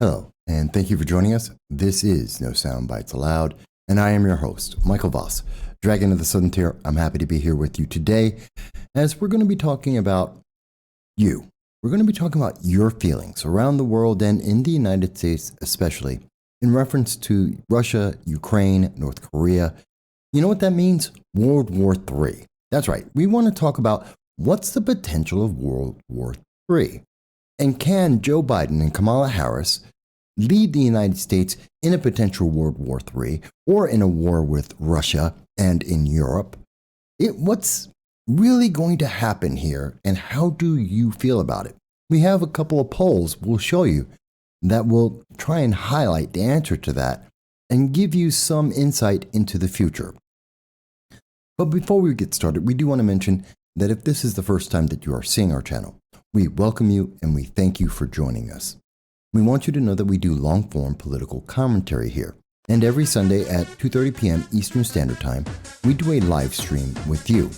Hello, and thank you for joining us. This is No Soundbites Allowed, and I am your host, Michael Voss, Dragon of the Southern Tier. I'm happy to be here with you today as we're going to be talking about you. We're going to be talking about your feelings around the world and in the United States, especially in reference to Russia, Ukraine, North Korea. You know what that means? World War III. That's right. We want to talk about what's the potential of World War III. And can Joe Biden and Kamala Harris lead the United States in a potential World War III or in a war with Russia and in Europe? What's really going to happen here, and how do you feel about it? We have a couple of polls we'll show you that will try and highlight the answer to that and give you some insight into the future. But before we get started, we do want to mention that if this is the first time that you are seeing our channel, we welcome you and we thank you for joining us. We want you to know that we do long-form political commentary here. And every Sunday at 2:30 p.m. Eastern Standard Time, we do a live stream with you.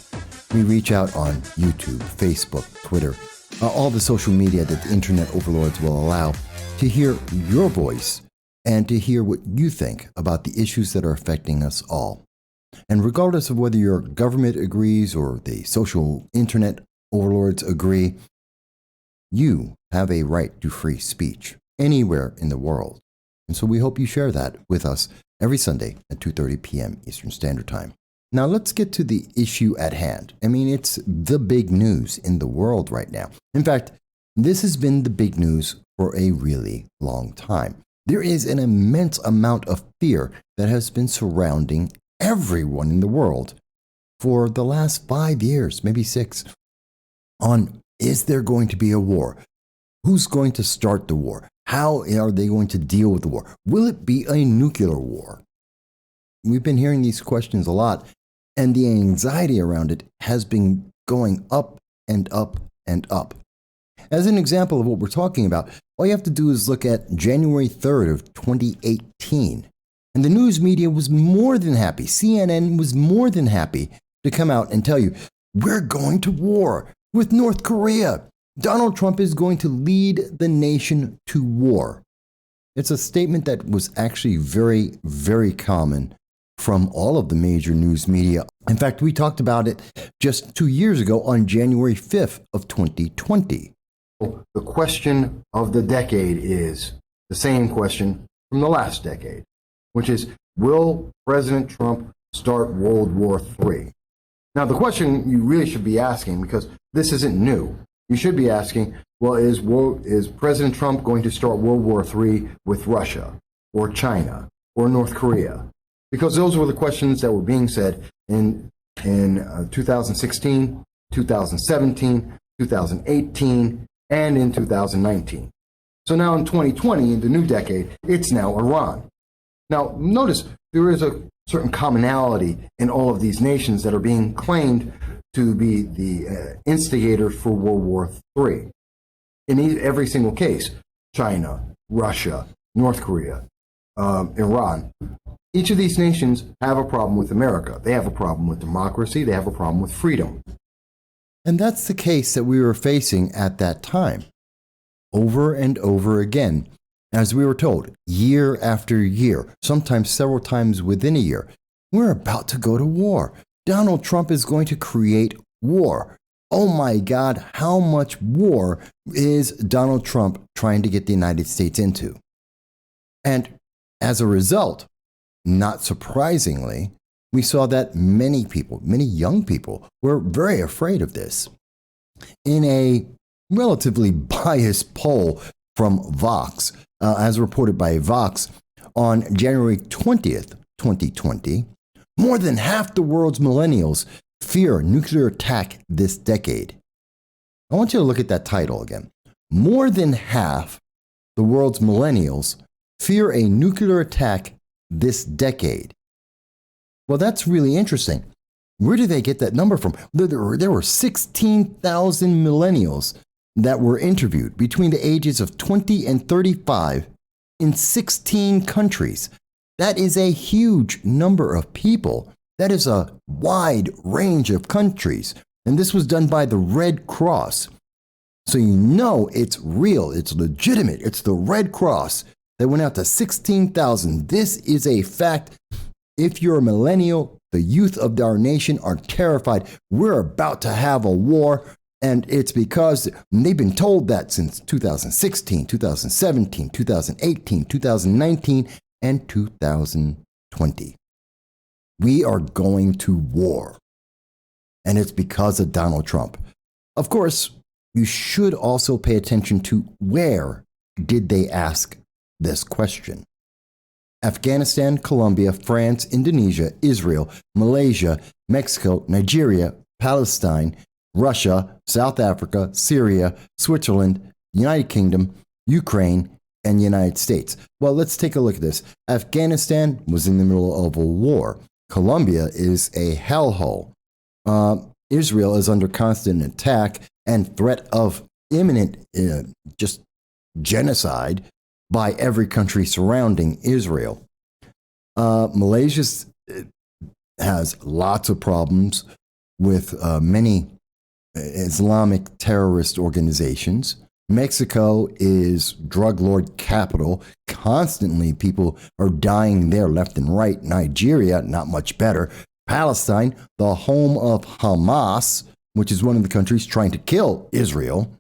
We reach out on YouTube, Facebook, Twitter, all the social media that the internet overlords will allow to hear your voice and to hear what you think about the issues that are affecting us all. And regardless of whether your government agrees or the social internet overlords agree, you have a right to free speech anywhere in the world. And so we hope you share that with us every Sunday at 2:30 p.m. Eastern Standard Time. Now let's get to the issue at hand. I mean, it's the big news in the world right now. In fact, this has been the big news for a really long time. There is an immense amount of fear that has been surrounding everyone in the world for the last 5 years, maybe 6, on is there going to be a war? Who's going to start the war? How are they going to deal with the war? Will it be a nuclear war? We've been hearing these questions a lot, and the anxiety around it has been going up and up and up. As an example of what we're talking about, all you have to do is look at January 3rd of 2018. And the news media was more than happy. CNN was more than happy to come out and tell you, we're going to war with North Korea. Donald Trump is going to lead the nation to war. It's a statement that was actually very, very common from all of the major news media. In fact, we talked about it just 2 years ago on January 5th of 2020. The question of the decade is the same question from the last decade, which is, will President Trump start World War III? Now, the question you really should be asking, because this isn't new, you should be asking, well, is President Trump going to start World War III with Russia or China or North Korea? Because those were the questions that were being said in 2016, 2017, 2018, and in 2019. So now in 2020, in the new decade, it's now Iran. Now, notice there is a certain commonality in all of these nations that are being claimed to be the instigators for World War III. In every single case, China, Russia, North Korea, Iran, each of these nations have a problem with America. They have a problem with democracy. They have a problem with freedom. And that's the case that we were facing at that time, over and over again. As we were told, year after year, sometimes several times within a year, we're about to go to war. Donald Trump is going to create war. Oh my God, how much war is Donald Trump trying to get the United States into? And as a result, not surprisingly, we saw that many people, many young people, were very afraid of this. In a relatively biased poll from Vox, as reported by Vox, on January 20th, 2020, more than half the world's millennials fear nuclear attack this decade. I want you to look at that title again. More than half the world's millennials fear a nuclear attack this decade. Well, that's really interesting. Where did they get that number from? There were 16,000 millennials that were interviewed between the ages of 20 and 35 in 16 countries. That is a huge number of people. That is a wide range of countries. And this was done by the Red Cross. So you know it's real, it's legitimate. It's the Red Cross that went out to 16,000. This is a fact. If you're a millennial, the youth of our nation are terrified. We're about to have a war, and it's because they've been told that since 2016, 2017, 2018, 2019, and 2020. We are going to war, and it's because of Donald Trump. Of course, you should also pay attention to where did they ask this question. Afghanistan, Colombia, France, Indonesia, Israel, Malaysia, Mexico, Nigeria, Palestine, Russia, South Africa, Syria, Switzerland, United Kingdom, Ukraine, and United States. Well, let's take a look at this. Afghanistan was in the middle of a war. Colombia is a hellhole. Israel is under constant attack and threat of imminent just genocide by every country surrounding Israel. Malaysia has lots of problems with many Islamic terrorist organizations. Mexico is drug lord capital. Constantly people are dying there left and right. Nigeria, not much better. Palestine, the home of Hamas, which is one of the countries trying to kill Israel.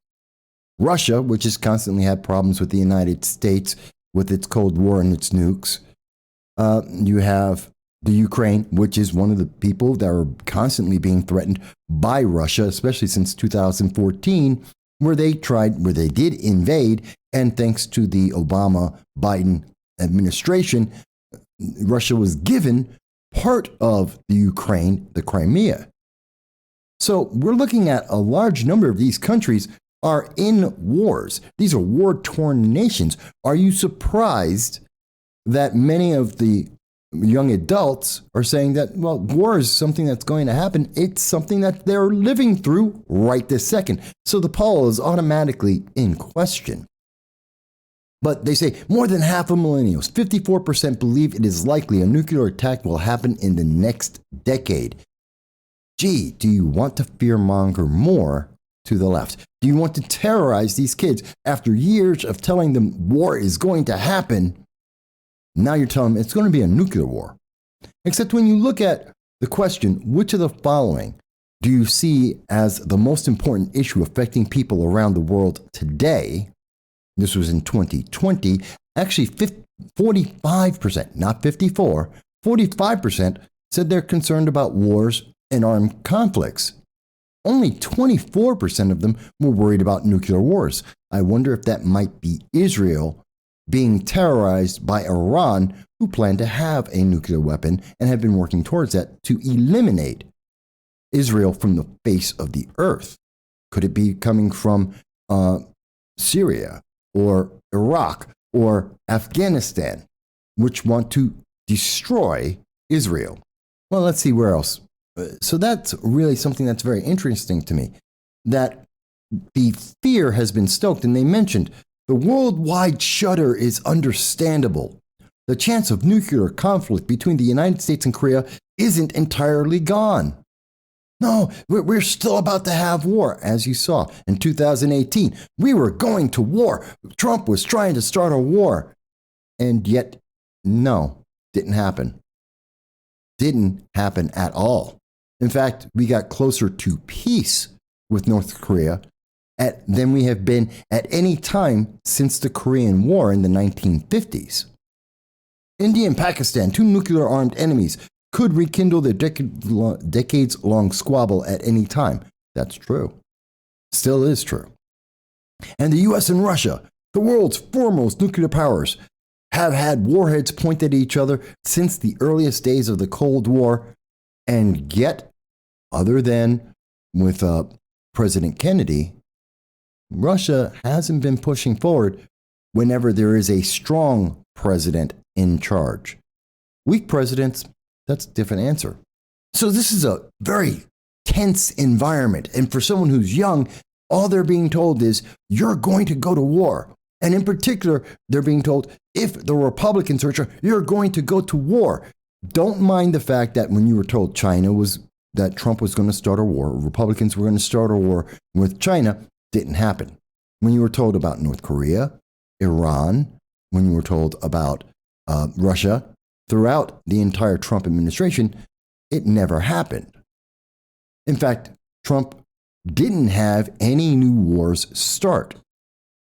Russia, which has constantly had problems with the United States with its Cold War and its nukes. You have the Ukraine, which is one of the people that are constantly being threatened by Russia, especially since 2014, where they did invade, and thanks to the Obama-Biden administration, Russia was given part of the Ukraine, the Crimea. So we're looking at a large number of these countries are in wars. These are war-torn nations. Are you surprised that many of the young adults are saying that, well, war is something that's going to happen? It's something that they're living through right this second. So the poll is automatically in question. But they say more than half of millennials, 54%, believe it is likely a nuclear attack will happen in the next decade. Gee, do you want to fearmonger more to the left? Do you want to terrorize these kids after years of telling them war is going to happen? Now you're telling them it's going to be a nuclear war. Except when you look at the question, which of the following do you see as the most important issue affecting people around the world today? This was in 2020. Actually, 45%, not 54, 45% said they're concerned about wars and armed conflicts. Only 24% of them were worried about nuclear wars. I wonder if that might be Israel being terrorized by Iran, who plan to have a nuclear weapon and have been working towards that to eliminate Israel from the face of the earth. Could it be coming from Syria or Iraq or Afghanistan, which want to destroy Israel? Well, let's see where else. So that's really something that's very interesting to me, that the fear has been stoked. And they mentioned the worldwide shudder is understandable. The chance of nuclear conflict between the United States and Korea isn't entirely gone. No, we're still about to have war. As you saw in 2018, we were going to war. Trump was trying to start a war. And yet, no, didn't happen. Didn't happen at all. In fact, we got closer to peace with North Korea than we have been at any time since the Korean War in the 1950s. India and Pakistan, two nuclear-armed enemies, could rekindle their decades-long squabble at any time. That's true. Still is true. And the US and Russia, the world's foremost nuclear powers, have had warheads pointed at each other since the earliest days of the Cold War. And yet, other than with President Kennedy, Russia hasn't been pushing forward whenever there is a strong president in charge. Weak presidents, that's a different answer. So this is a very tense environment. And for someone who's young, all they're being told is, you're going to go to war. And in particular, they're being told, if the Republicans are, you're going to go to war. Don't mind the fact that when you were told that Trump was going to start a war, Republicans were going to start a war with China, didn't happen. when you were told about North Korea, Iran, when you were told about Russia, throughout the entire Trump administration, it never happened. In fact, Trump didn't have any new wars start.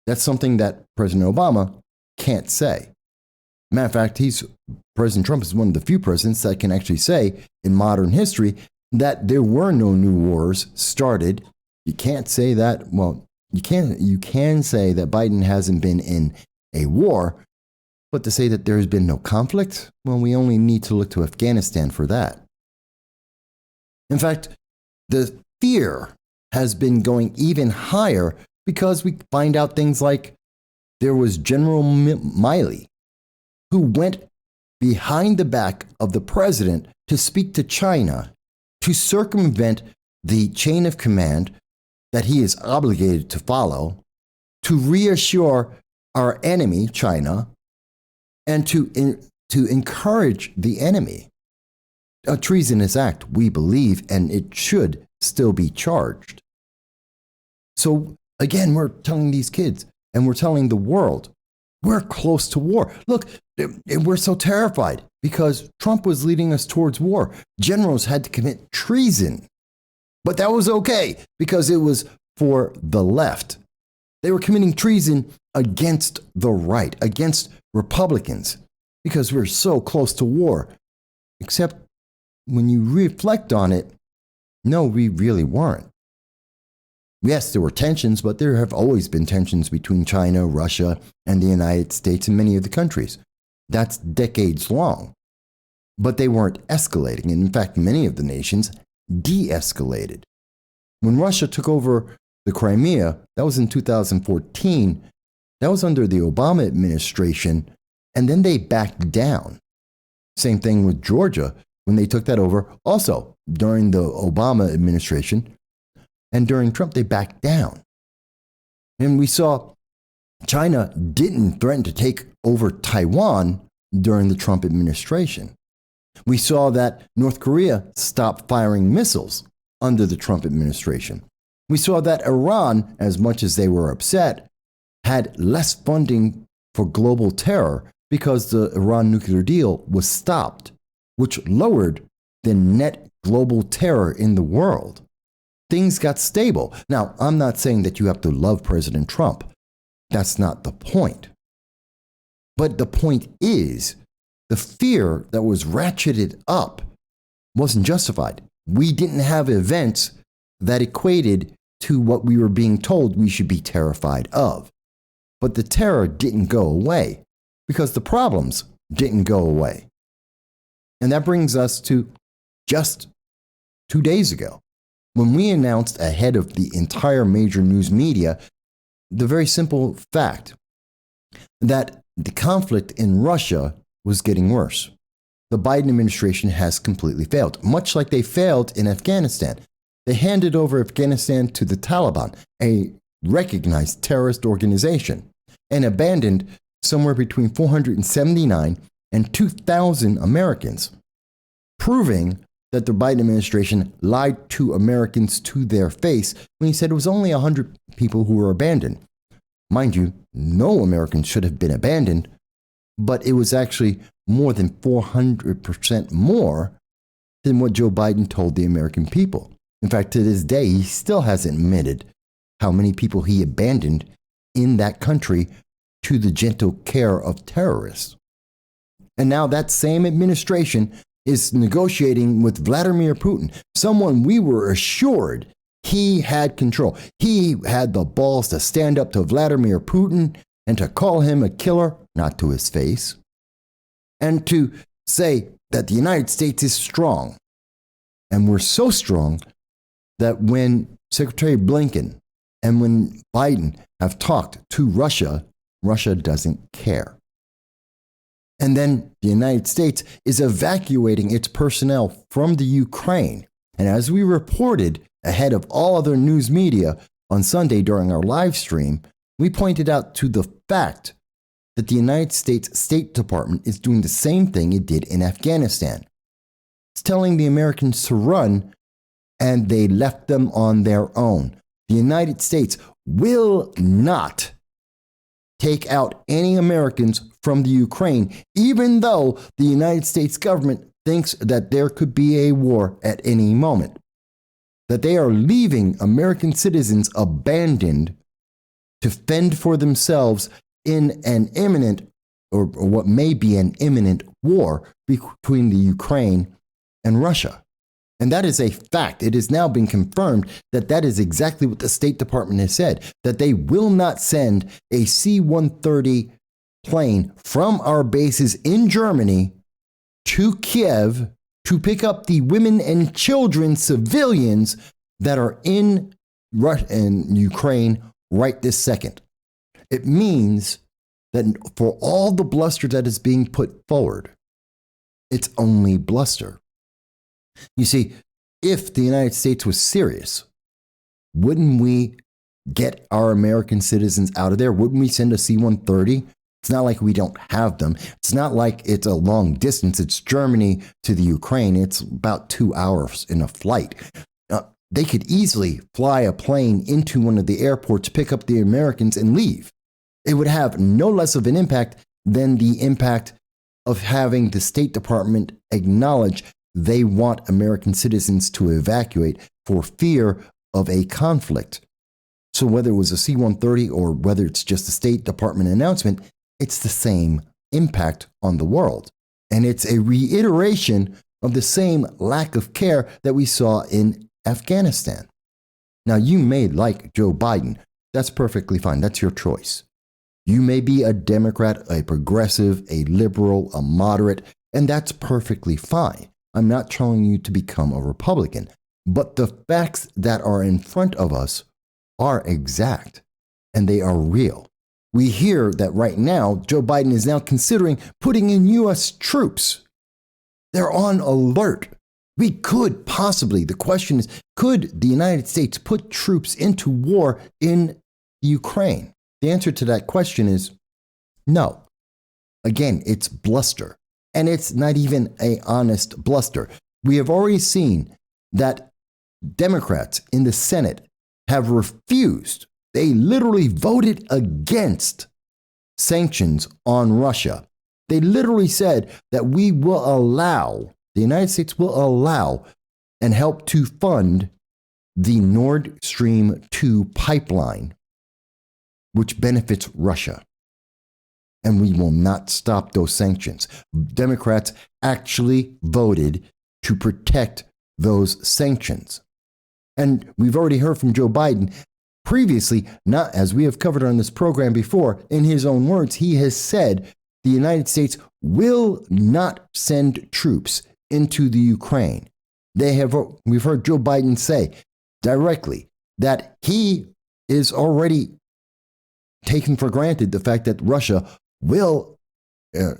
That's something that President Obama can't say. Matter of fact, President Trump is one of the few presidents that can actually say in modern history that there were no new wars started. You can't say that. Well, you can say that Biden hasn't been in a war, but to say that there has been no conflict, well, we only need to look to Afghanistan for that. In fact, the fear has been going even higher because we find out things like there was General Miley who went behind the back of the president to speak to China to circumvent the chain of command that he is obligated to follow, to reassure our enemy, China, and to encourage the enemy. A treasonous act, we believe, and it should still be charged. So again, we're telling these kids and we're telling the world, we're close to war. Look, we're so terrified because Trump was leading us towards war. Generals had to commit treason. But that was okay because it was for the left. They were committing treason against the right, against Republicans, because we're so close to war. Except when you reflect on it, no, we really weren't. Yes, there were tensions, but there have always been tensions between China, Russia, and the United States and many of the countries. That's decades long. But they weren't escalating. And in fact, many of the nations de-escalated. When Russia took over the Crimea, that was in 2014, that was under the Obama administration, and then they backed down. Same thing with Georgia when they took that over, also during the Obama administration, and during Trump, they backed down. And we saw China didn't threaten to take over Taiwan during the Trump administration. We saw that North Korea stopped firing missiles under the Trump administration. We saw that Iran, as much as they were upset, had less funding for global terror because the Iran nuclear deal was stopped, which lowered the net global terror in the world. Things got stable. Now, I'm not saying that you have to love President Trump. That's not the point. But the point is, the fear that was ratcheted up wasn't justified. We didn't have events that equated to what we were being told we should be terrified of. But the terror didn't go away because the problems didn't go away. And that brings us to just 2 days ago, when we announced ahead of the entire major news media the very simple fact that the conflict in Russia was getting worse. The Biden administration has completely failed, much like they failed in Afghanistan. They handed over Afghanistan to the Taliban, a recognized terrorist organization, and abandoned somewhere between 479 and 2,000 Americans, proving that the Biden administration lied to Americans to their face when he said it was only 100 people who were abandoned. Mind you, no Americans should have been abandoned, but it was actually more than 400% more than what Joe Biden told the American people. In fact, to this day, he still hasn't admitted how many people he abandoned in that country to the gentle care of terrorists. And now that same administration is negotiating with Vladimir Putin, someone we were assured he had control. He had the balls to stand up to Vladimir Putin and to call him a killer, not to his face, and to say that the United States is strong. And we're so strong that when Secretary Blinken and when Biden have talked to Russia, Russia doesn't care. And then the United States is evacuating its personnel from the Ukraine. And as we reported ahead of all other news media on Sunday during our live stream, we pointed out to the fact that the United States State Department is doing the same thing it did in Afghanistan. It's telling the Americans to run, and they left them on their own. The United States will not take out any Americans from the Ukraine, even though the United States government thinks that there could be a war at any moment. That they are leaving American citizens abandoned to fend for themselves in an imminent, or what may be an imminent war between the Ukraine and Russia. And that is a fact. It has now been confirmed that that is exactly what the State Department has said, that they will not send a C-130 plane from our bases in Germany to Kiev to pick up the women and children, civilians that are in Russia and Ukraine right this second. It means that for all the bluster that is being put forward, it's only bluster. You see, if the United States was serious, wouldn't we get our American citizens out of there? Wouldn't we send a C-130? It's not like we don't have them. It's not like it's a long distance. It's Germany to the Ukraine. It's about 2 hours in a flight. They could easily fly a plane into one of the airports, pick up the Americans, and leave. It would have no less of an impact than the impact of having the State Department acknowledge they want American citizens to evacuate for fear of a conflict. So whether it was a C-130 or whether it's just a State Department announcement, it's the same impact on the world. And it's a reiteration of the same lack of care that we saw in Afghanistan. Now, you may like Joe Biden. That's perfectly fine. That's your choice. You may be a Democrat, a progressive, a liberal, a moderate, and that's perfectly fine. I'm not telling you to become a Republican, but the facts that are in front of us are exact and they are real. We hear that right now, Joe Biden is now considering putting in U.S. troops. They're on alert. We could possibly, the question is, could the United States put troops into war in Ukraine? The answer to that question is no. Again, it's bluster. And it's not even an honest bluster. We have already seen that Democrats in the Senate have refused. They literally voted against sanctions on Russia. They literally said that we will allow, the United States will allow and help to fund the Nord Stream 2 pipeline, which benefits Russia. And we will not stop those sanctions. Democrats actually voted to protect those sanctions. And we've already heard from Joe Biden previously, not as we have covered on this program before, in his own words, he has said the United States will not send troops into the Ukraine. We've heard Joe Biden say directly that he is already taken for granted the fact that Russia will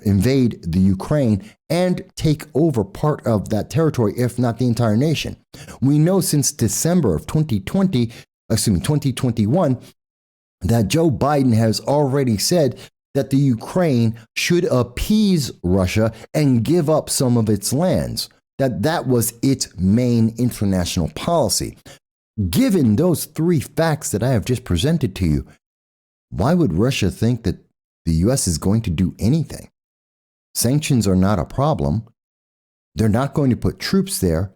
invade the Ukraine and take over part of that territory, if not the entire nation. We know since December of 2021, that Joe Biden has already said that the Ukraine should appease Russia and give up some of its lands, that was its main international policy. Given those three facts that I have just presented to you, why would Russia think that the U.S. is going to do anything? Sanctions are not a problem. They're not going to put troops there,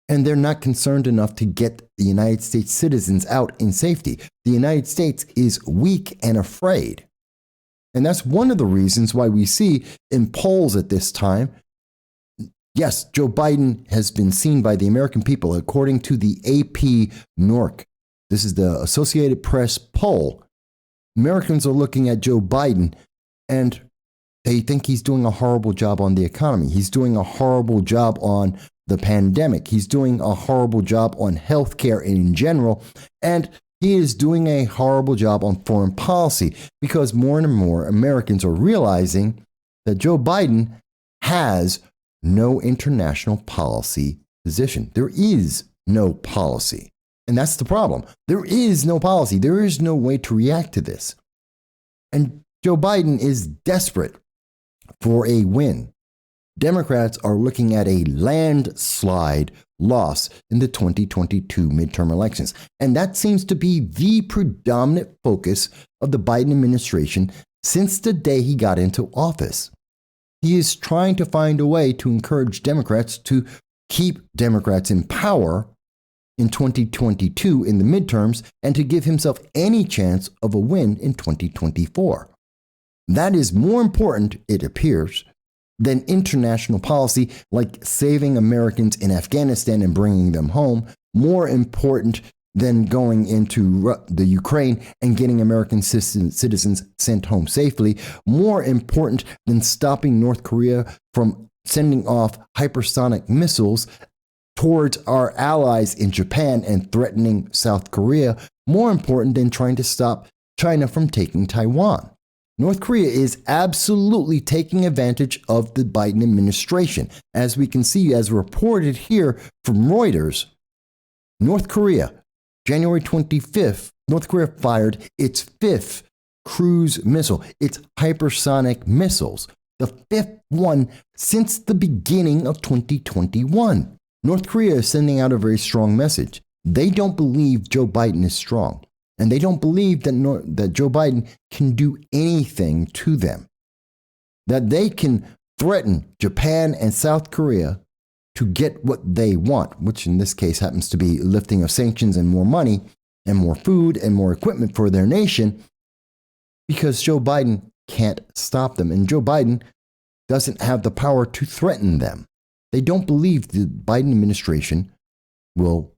and they're not concerned enough to get the United States citizens out in safety. The United States is weak and afraid. And that's one of the reasons why we see in polls at this time, yes, Joe Biden has been seen by the American people, according to the AP NORC. This is the Associated Press poll. Americans are looking at Joe Biden and they think he's doing a horrible job on the economy. He's doing a horrible job on the pandemic. He's doing a horrible job on healthcare in general. And he is doing a horrible job on foreign policy because more and more Americans are realizing that Joe Biden has no international policy position. There is no policy. And that's the problem. There is no policy. There is no way to react to this. And Joe Biden is desperate for a win. Democrats are looking at a landslide loss in the 2022 midterm elections. And that seems to be the predominant focus of the Biden administration since the day he got into office. He is trying to find a way to encourage Democrats to keep Democrats in power in 2022 in the midterms and to give himself any chance of a win in 2024. That is more important, it appears, than international policy like saving Americans in Afghanistan and bringing them home, more important than going into the Ukraine and getting American citizens sent home safely, more important than stopping North Korea from sending off hypersonic missiles towards our allies in Japan and threatening South Korea, more important than trying to stop China from taking Taiwan. North Korea is absolutely taking advantage of the Biden administration. As we can see, as reported here from Reuters, North Korea, January 25th, North Korea fired its fifth cruise missile, its hypersonic missiles, the fifth one since the beginning of 2021. North Korea is sending out a very strong message. They don't believe Joe Biden is strong. And they don't believe that Joe Biden can do anything to them. That they can threaten Japan and South Korea to get what they want, which in this case happens to be lifting of sanctions and more money and more food and more equipment for their nation, because Joe Biden can't stop them. And Joe Biden doesn't have the power to threaten them. They don't believe the Biden administration will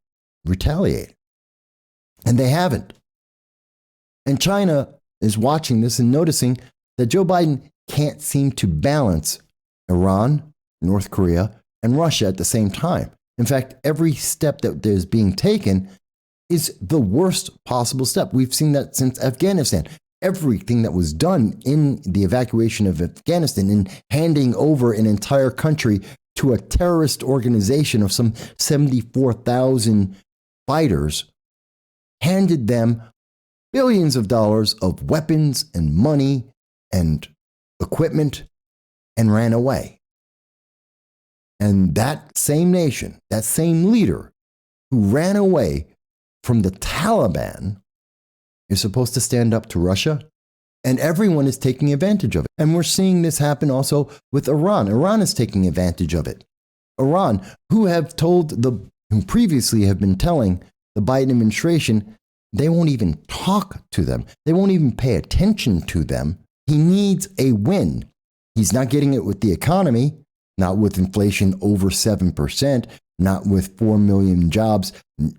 retaliate. And they haven't. And China is watching this and noticing that Joe Biden can't seem to balance Iran, North Korea, and Russia at the same time. In fact, every step that is being taken is the worst possible step. We've seen that since Afghanistan. Everything that was done in the evacuation of Afghanistan and handing over an entire country to a terrorist organization of some 74,000 fighters handed them billions of dollars of weapons and money and equipment and ran away. And that same nation, that same leader who ran away from the Taliban is supposed to stand up to Russia, and everyone is taking advantage of it. And we're seeing this happen also with Iran. Iran is taking advantage of it. Iran, who previously have been telling the Biden administration they won't even talk to them. They won't even pay attention to them. He needs a win. He's not getting it with the economy, not with inflation over 7%, not with 4 million jobs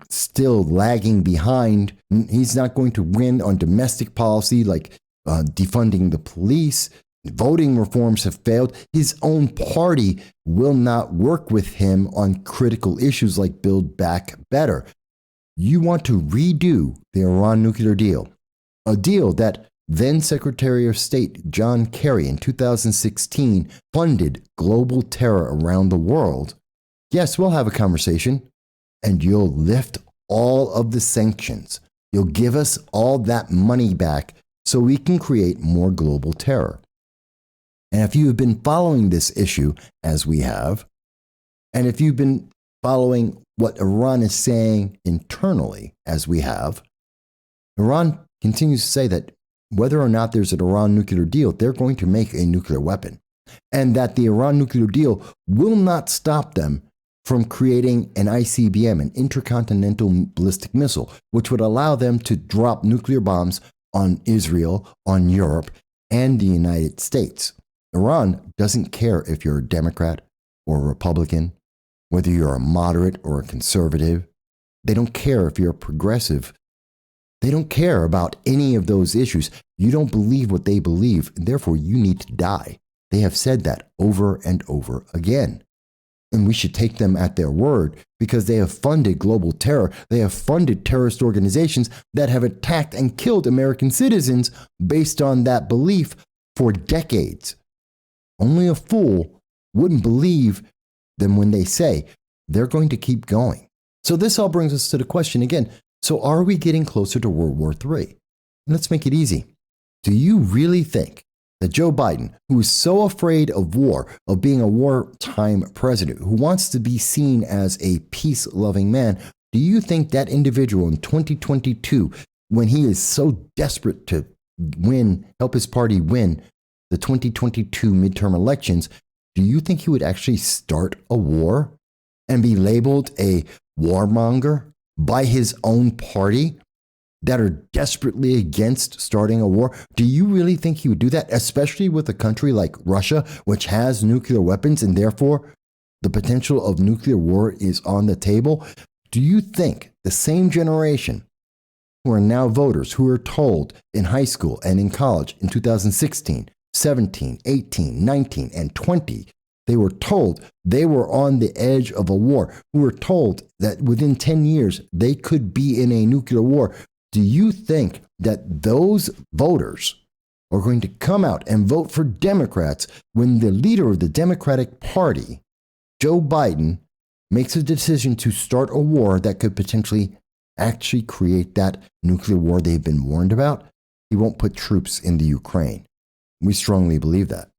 still lagging behind. He's not going to win on domestic policy like defunding the police. Voting reforms have failed. His own party will not work with him on critical issues like Build Back Better. You want to redo the Iran nuclear deal, a deal that then Secretary of State John Kerry in 2016 funded global terror around the world. Yes, we'll have a conversation, and you'll lift all of the sanctions. You'll give us all that money back so we can create more global terror. And if you have been following this issue, as we have, and if you've been following what Iran is saying internally, as we have, Iran continues to say that whether or not there's an Iran nuclear deal, they're going to make a nuclear weapon. And that the Iran nuclear deal will not stop them from creating an ICBM, an intercontinental ballistic missile, which would allow them to drop nuclear bombs on Israel, on Europe, and the United States. Iran doesn't care if you're a Democrat or a Republican, whether you're a moderate or a conservative. They don't care if you're a progressive. They don't care about any of those issues. You don't believe what they believe, and therefore you need to die. They have said that over and over again. And we should take them at their word because they have funded global terror. They have funded terrorist organizations that have attacked and killed American citizens based on that belief for decades. Only a fool wouldn't believe them when they say they're going to keep going. So this all brings us to the question again. So are we getting closer to World War III? Let's make it easy. Do you really think that Joe Biden, who is so afraid of war, of being a wartime president, who wants to be seen as a peace-loving man, do you think that individual in 2022, when he is so desperate to help his party win the 2022 midterm elections, do you think he would actually start a war and be labeled a warmonger by his own party that are desperately against starting a war? Do you really think he would do that, especially with a country like Russia, which has nuclear weapons and therefore the potential of nuclear war is on the table? Do you think the same generation who are now voters, who are told in high school and in college in 2016, 17, 18, 19, and 20, they were told they were on the edge of a war, who were told that within 10 years they could be in a nuclear war? Do you think that those voters are going to come out and vote for Democrats when the leader of the Democratic Party, Joe Biden, makes a decision to start a war that could potentially actually create that nuclear war they've been warned about? He won't put troops in the Ukraine. We strongly believe that.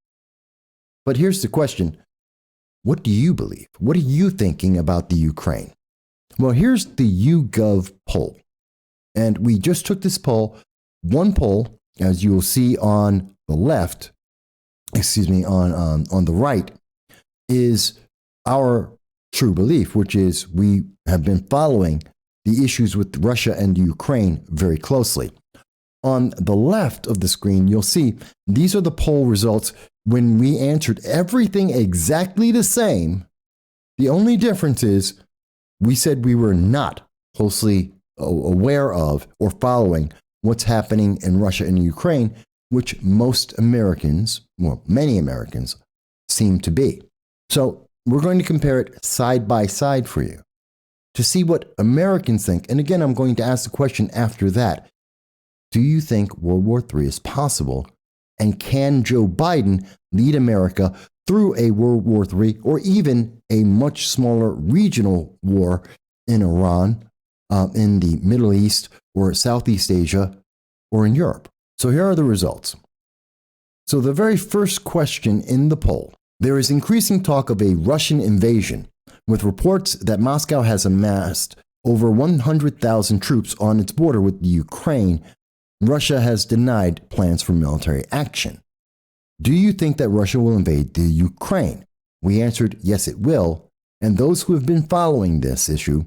But here's the question. What do you believe? What are you thinking about the Ukraine? Well, here's the YouGov poll. And we just took this poll. One poll, as you will see on the left, on the right, is our true belief, which is we have been following the issues with Russia and Ukraine very closely. On the left of the screen, you'll see these are the poll results when we answered everything exactly the same. The only difference is we said we were not closely aware of or following what's happening in Russia and Ukraine, which most Americans, well, many Americans, seem to be. So we're going to compare it side by side for you to see what Americans think. And again, I'm going to ask the question after that. Do you think World War III is possible? And can Joe Biden lead America through a World War III or even a much smaller regional war in Iran, in the Middle East or Southeast Asia or in Europe? So here are the results. So the very first question in the poll, there is increasing talk of a Russian invasion, with reports that Moscow has amassed over 100,000 troops on its border with the Ukraine. Russia has denied plans for military action. Do you think that Russia will invade the Ukraine? We answered, yes, it will. And those who have been following this issue,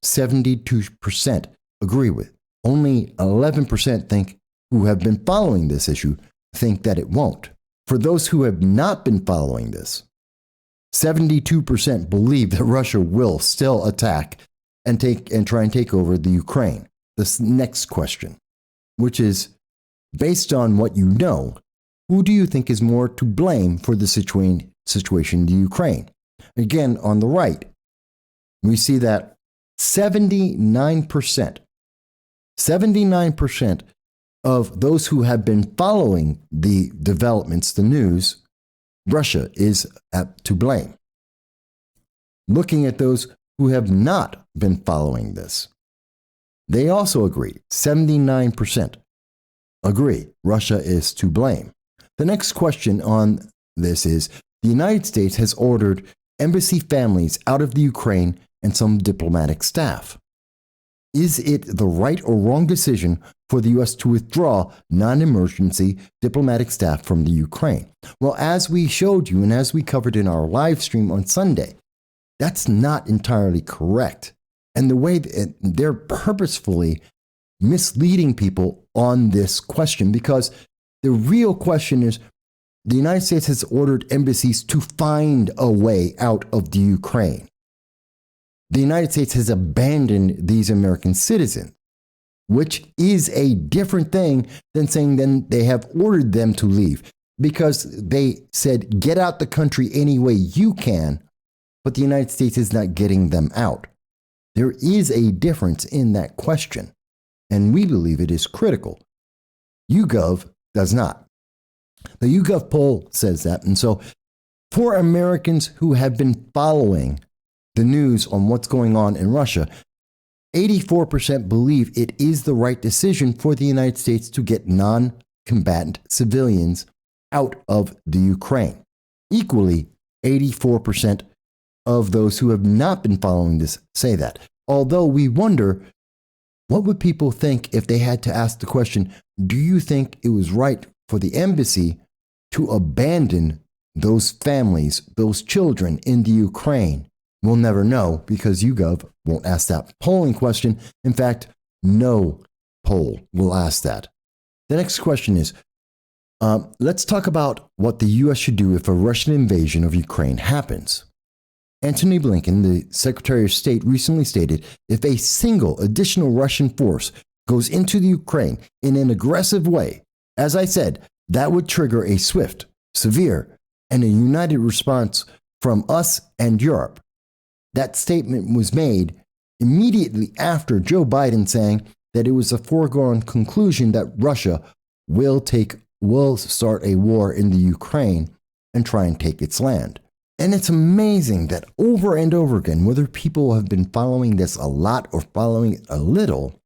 72% agree with. Only 11% who have been following this issue think that it won't. For those who have not been following this, 72% believe that Russia will still attack and try and take over the Ukraine. This next question, which is, based on what you know, who do you think is more to blame for the situation in the Ukraine? Again, on the right, we see that 79% of those who have been following the developments, the news, Russia is to blame. Looking at those who have not been following this, they also agree. 79% agree Russia is to blame. The next question on this is, the United States has ordered embassy families out of the Ukraine and some diplomatic staff. Is it the right or wrong decision for the U.S. to withdraw non-emergency diplomatic staff from the Ukraine? Well, as we showed you and as we covered in our live stream on Sunday, that's not entirely correct. And the way they're purposefully misleading people on this question, because the real question is the United States has ordered embassies to find a way out of the Ukraine. The United States has abandoned these American citizens, which is a different thing than saying then they have ordered them to leave, because they said, get out the country any way you can, but the United States is not getting them out. There is a difference in that question, and we believe it is critical. YouGov does not. The YouGov poll says that, and so for Americans who have been following the news on what's going on in Russia, 84% believe it is the right decision for the United States to get non-combatant civilians out of the Ukraine. Equally, 84% of those who have not been following this say that. Although we wonder, what would people think if they had to ask the question, do you think it was right for the embassy to abandon those families, those children in the Ukraine? We'll never know because YouGov won't ask that polling question. In fact, no poll will ask that. The next question is, let's talk about what the U.S. should do if a Russian invasion of Ukraine happens. Antony Blinken, the Secretary of State, recently stated if a single additional Russian force goes into the Ukraine in an aggressive way, as I said, that would trigger a swift, severe, and a united response from us and Europe. That statement was made immediately after Joe Biden saying that it was a foregone conclusion that Russia will start a war in the Ukraine and try and take its land. And it's amazing that over and over again, whether people have been following this a lot or following it a little,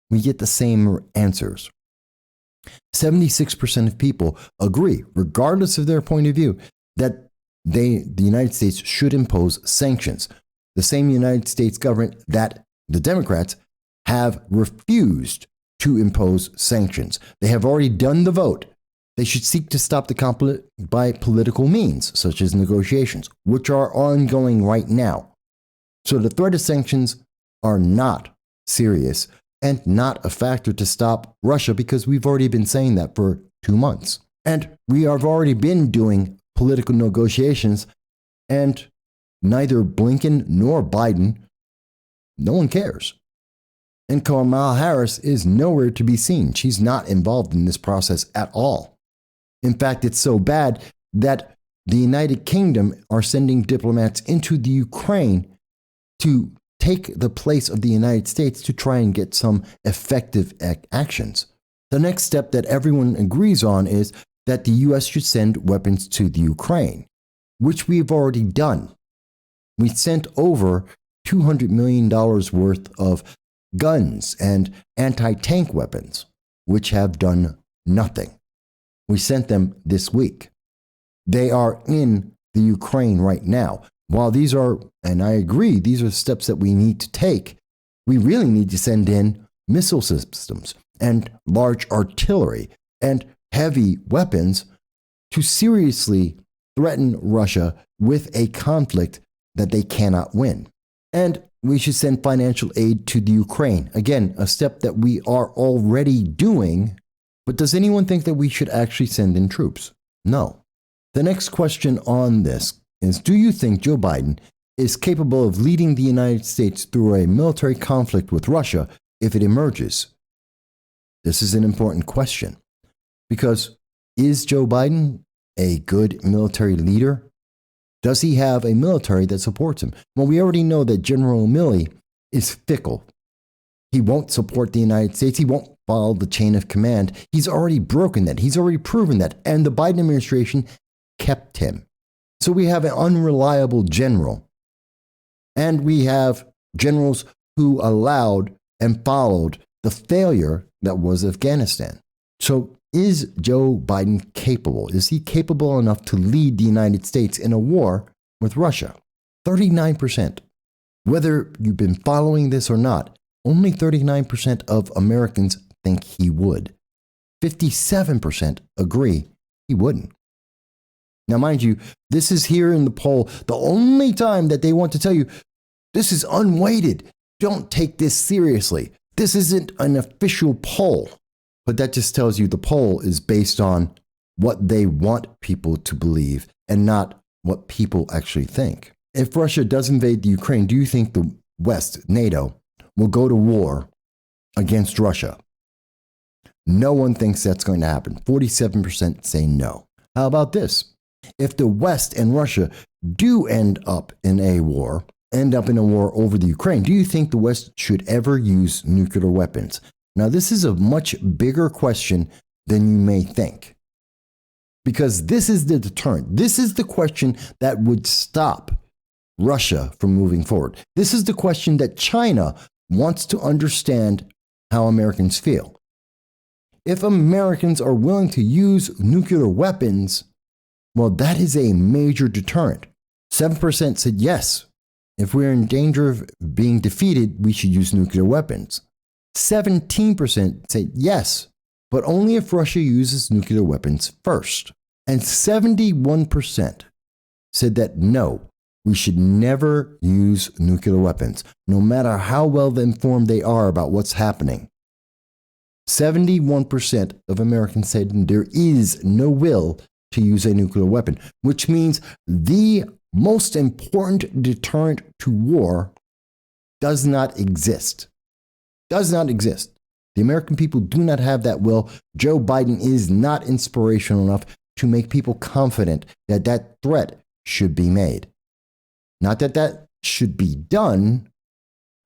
we get the same answers. 76% of people agree, regardless of their point of view, that the United States should impose sanctions. The same United States government that the Democrats have refused to impose sanctions. They have already done the vote. They should seek to stop the conflict by political means, such as negotiations, which are ongoing right now. So the threat of sanctions are not serious and not a factor to stop Russia because we've already been saying that for 2 months. And we have already been doing political negotiations, and neither Blinken nor Biden, no one cares. And Kamala Harris is nowhere to be seen. She's not involved in this process at all. In fact, it's so bad that the United Kingdom are sending diplomats into the Ukraine to take the place of the United States to try and get some effective actions. The next step that everyone agrees on is that the U.S. should send weapons to the Ukraine, which we've already done. We sent over $200 million worth of guns and anti-tank weapons, which have done nothing. We sent them this week. They are in the Ukraine right now. While these are, and I agree, these are steps that we need to take, we really need to send in missile systems and large artillery and heavy weapons to seriously threaten Russia with a conflict that they cannot win. And we should send financial aid to the Ukraine. Again, a step that we are already doing. But does anyone think that we should actually send in troops? No. The next question on this is, do you think Joe Biden is capable of leading the United States through a military conflict with Russia if it emerges? This is an important question because is Joe Biden a good military leader? Does he have a military that supports him? Well, we already know that General Milley is fickle. He won't support the United States. He won't follow the chain of command. He's already broken that. He's already proven that. And the Biden administration kept him. So we have an unreliable general. And we have generals who allowed and followed the failure that was Afghanistan. So is Joe Biden capable? Is he capable enough to lead the United States in a war with Russia? 39%. Whether you've been following this or not, only 39% of Americans think he would. 57% agree he wouldn't. Now, mind you, this is here in the poll, the only time that they want to tell you, this is unweighted. Don't take this seriously. This isn't an official poll. But that just tells you the poll is based on what they want people to believe and not what people actually think. If Russia does invade the Ukraine, do you think the West, NATO, will go to war against Russia? No one thinks that's going to happen. 47% say no. How about this? If the West and Russia do end up in a war over the Ukraine, do you think the West should ever use nuclear weapons? Now, this is a much bigger question than you may think, because this is the deterrent. This is the question that would stop Russia from moving forward. This is the question that China wants to understand how Americans feel. if Americans are willing to use nuclear weapons, well, that is a major deterrent. 7% said yes. If we're in danger of being defeated, we should use nuclear weapons. 17% said yes, but only if Russia uses nuclear weapons first. And 71% said that no, we should never use nuclear weapons, no matter how well informed they are about what's happening. 71% of Americans said there is no will to use a nuclear weapon, which means the most important deterrent to war does not exist. Does not exist. The American people do not have that will. Joe Biden is not inspirational enough to make people confident that that threat should be made. Not that that should be done,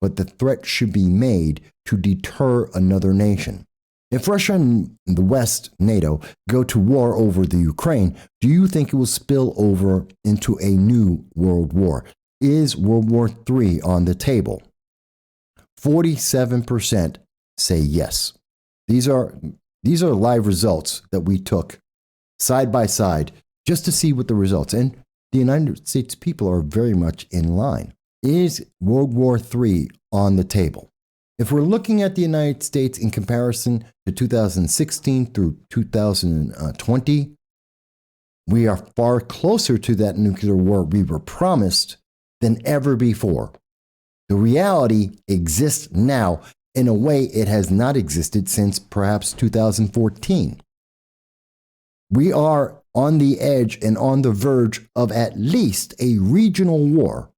but the threat should be made to deter another nation. If Russia and the West, NATO, go to war over the Ukraine, do you think it will spill over into a new world war? Is World War III on the table? 47% say yes. These are live results that we took side by side just to see what the results. And the United States people are very much in line. Is World War III on the table? If we're looking at the United States in comparison to 2016 through 2020, we are far closer to that nuclear war we were promised than ever before. The reality exists now in a way it has not existed since perhaps 2014. We are on the edge and on the verge of at least a regional war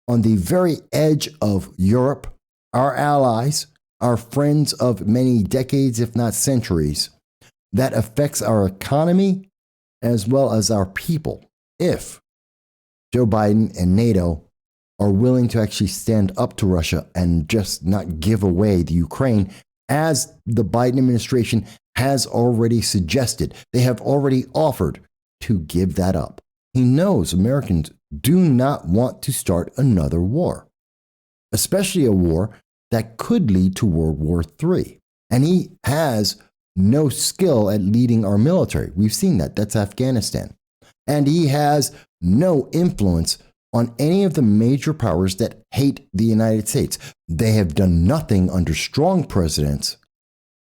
on the very edge of Europe, our allies, our friends of many decades, if not centuries, that affects our economy as well as our people. If Joe Biden and NATO are willing to actually stand up to Russia and just not give away the Ukraine, as the Biden administration has already suggested, they have already offered to give that up. He knows Americans do not want to start another war, especially a war that could lead to World War III. And he has no skill at leading our military. We've seen that. That's Afghanistan. And he has no influence on any of the major powers that hate the United States. They have done nothing under strong presidents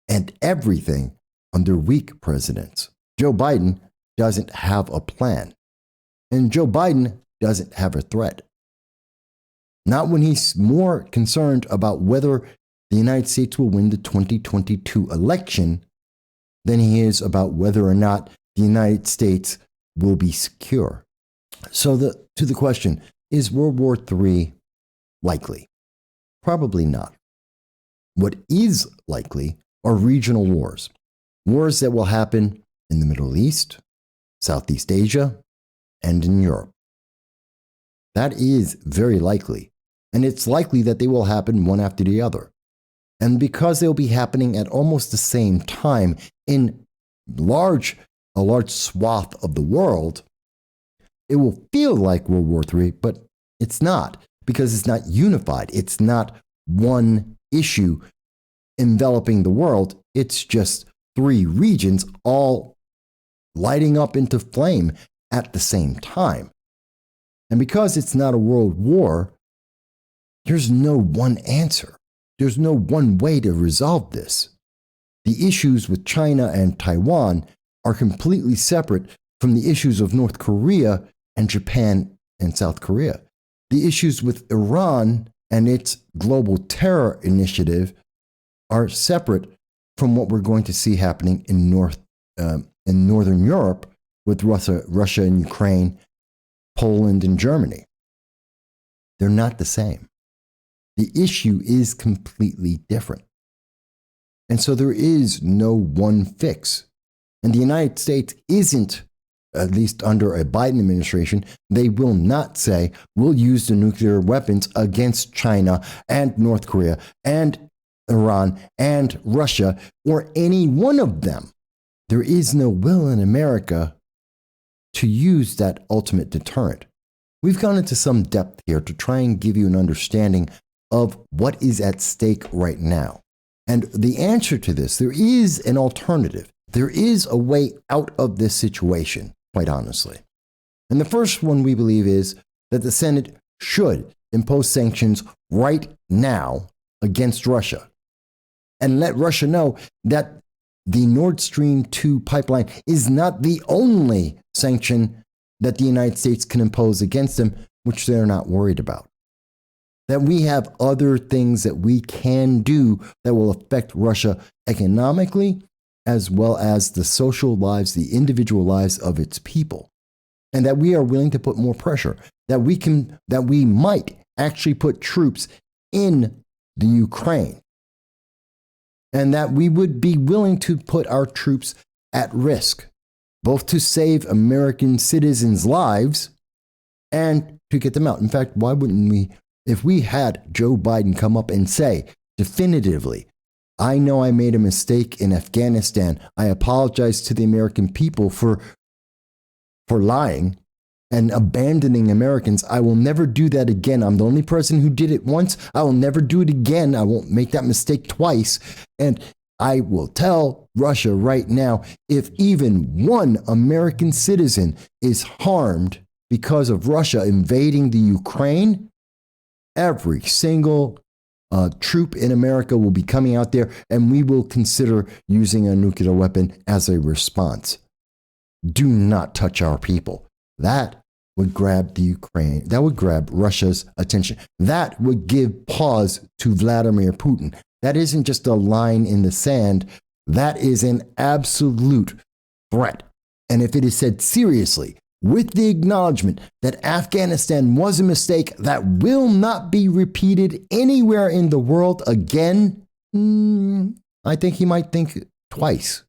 and everything under weak presidents. Joe Biden doesn't have a plan. And Joe Biden doesn't have a threat. Not when he's more concerned about whether the United States will win the 2022 election than he is about whether or not the United States will be secure. So to the question, is World War III likely? Probably not. What is likely are regional wars. Wars that will happen in the Middle East, Southeast Asia, and in Europe. That is very likely. And it's likely that they will happen one after the other. And because they'll be happening at almost the same time in a large swath of the world, it will feel like World War III, but it's not, because it's not unified. It's not one issue enveloping the world. It's just three regions all lighting up into flame at the same time. And because it's not a world war, there's no one answer. There's no one way to resolve this. The issues with China and Taiwan are completely separate from the issues of North Korea and Japan and South Korea. The issues with Iran and its global terror initiative are separate from what we're going to see happening in Northern Europe with Russia and Ukraine, Poland and Germany. They're not the same. The issue is completely different. And so there is no one fix. And the United States isn't, at least under a Biden administration, they will not say, we'll use the nuclear weapons against China and North Korea and Iran and Russia or any one of them. There is no will in America to use that ultimate deterrent. We've gone into some depth here to try and give you an understanding of what is at stake right now. And the answer to this, there is an alternative. There is a way out of this situation, quite honestly. And the first one we believe is that the Senate should impose sanctions right now against Russia and let Russia know that the Nord Stream 2 pipeline is not the only sanction that the United States can impose against them, which they're not worried about. That we have other things that we can do that will affect Russia economically, as well as the social lives, the individual lives of its people. And that we are willing to put more pressure, that we might actually put troops in the Ukraine, and that we would be willing to put our troops at risk, both to save American citizens' lives and to get them out. In fact, why wouldn't we, if we had Joe Biden come up and say definitively, I know I made a mistake in Afghanistan. I apologize to the American people for lying and abandoning Americans. I will never do that again. I'm the only person who did it once. I will never do it again. I won't make that mistake twice. And I will tell Russia right now, if even one American citizen is harmed because of Russia invading the Ukraine, every single troop in America will be coming out there, and we will consider using a nuclear weapon as a response. Do not touch our people. That would grab the Ukraine. That would grab Russia's attention. That would give pause to Vladimir Putin. That isn't just a line in the sand. That is an absolute threat. And if it is said seriously, with the acknowledgement that Afghanistan was a mistake that will not be repeated anywhere in the world again, I think he might think twice.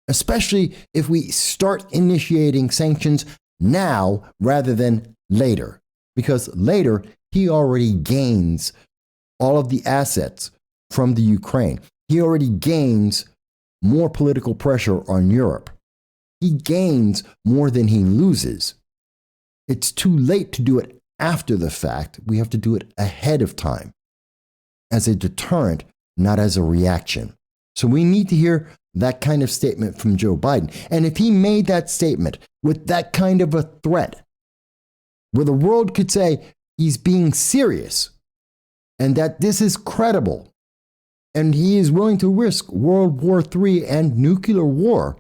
Especially if we start initiating sanctions now rather than later. Because later, he already gains all of the assets from the Ukraine. He already gains more political pressure on Europe. He gains more than he loses. It's too late to do it after the fact. We have to do it ahead of time as a deterrent, not as a reaction. So we need to hear that kind of statement from Joe Biden. And if he made that statement with that kind of a threat, where the world could say he's being serious and that this is credible and he is willing to risk World War III and nuclear war,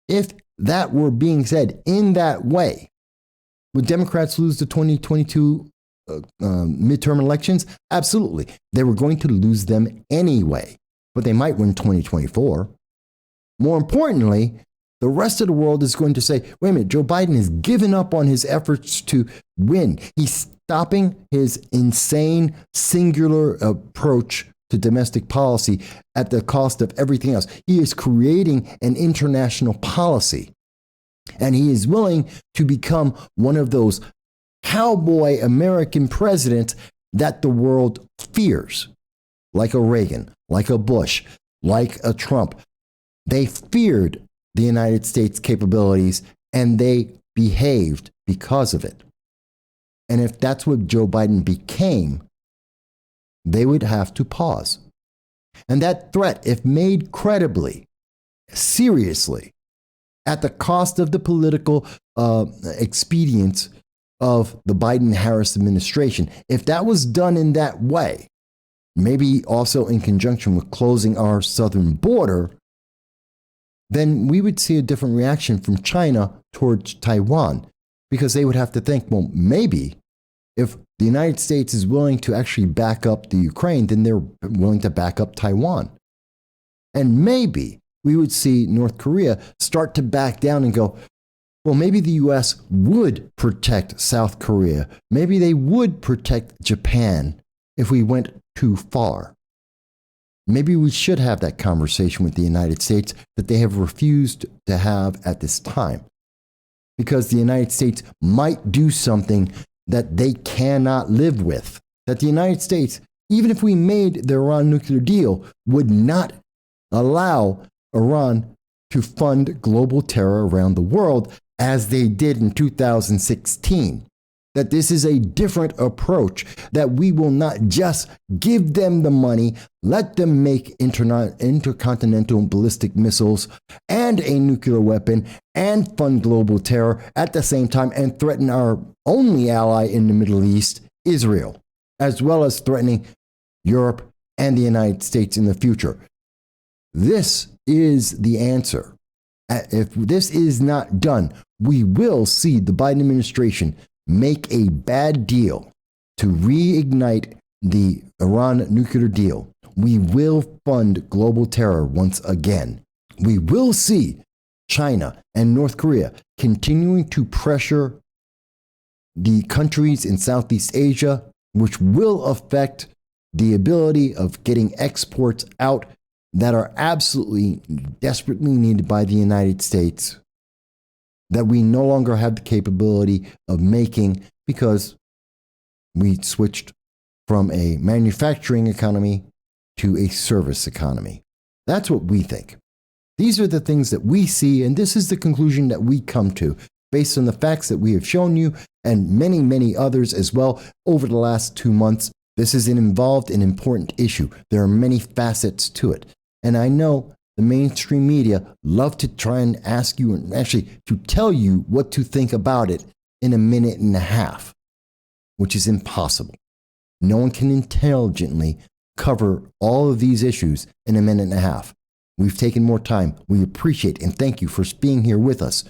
if that were being said in that way, would Democrats lose the 2022 midterm elections? Absolutely. They were going to lose them anyway, but they might win 2024. More importantly, the rest of the world is going to say, wait a minute, Joe Biden has given up on his efforts to win. He's stopping his insane singular approach to domestic policy at the cost of everything else. He is creating an international policy, and he is willing to become one of those cowboy American presidents that the world fears, like a Reagan, like a Bush, like a Trump. They feared the United States capabilities, and they behaved because of it. And if that's what Joe Biden became, they would have to pause. And that threat, if made credibly, seriously, at the cost of the political expedience of the Biden-Harris administration, if that was done in that way, maybe also in conjunction with closing our southern border, then we would see a different reaction from China towards Taiwan, because they would have to think, well, maybe if the United States is willing to actually back up the Ukraine, then they're willing to back up Taiwan. And maybe we would see North Korea start to back down and go, well, maybe the US would protect South Korea. Maybe they would protect Japan if we went too far. Maybe we should have that conversation with the United States that they have refused to have at this time, because the United States might do something that they cannot live with. That the United States, even if we made the Iran nuclear deal, would not allow Iran to fund global terror around the world as they did in 2016. that this is a different approach, that we will not just give them the money, let them make intercontinental ballistic missiles and a nuclear weapon and fund global terror at the same time and threaten our only ally in the Middle East, Israel, as well as threatening Europe and the United States in the future. This is the answer. If this is not done, we will see the Biden administration make a bad deal to reignite the Iran nuclear deal. We will fund global terror once again. We will see China and North Korea continuing to pressure the countries in Southeast Asia, which will affect the ability of getting exports out that are absolutely desperately needed by the United States, that we no longer have the capability of making because we switched from a manufacturing economy to a service economy. That's what we think. These are the things that we see, and this is the conclusion that we come to based on the facts that we have shown you and many, many others as well over the last 2 months. This is an involved and important issue. There are many facets to it. And I know the mainstream media love to try and ask you, and actually to tell you what to think about it in a minute and a half, which is impossible. No one can intelligently cover all of these issues in a minute and a half. We've taken more time. We appreciate and thank you for being here with us.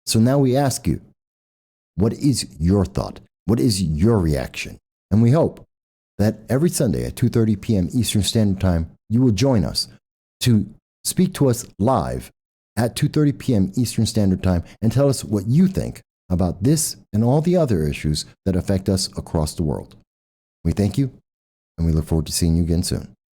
So now we ask you, what is your thought? What is your reaction? And we hope that every Sunday at 2:30 p.m. Eastern Standard Time, you will join us to speak to us live at 2:30 p.m. Eastern Standard Time and tell us what you think about this and all the other issues that affect us across the world. We thank you, and we look forward to seeing you again soon.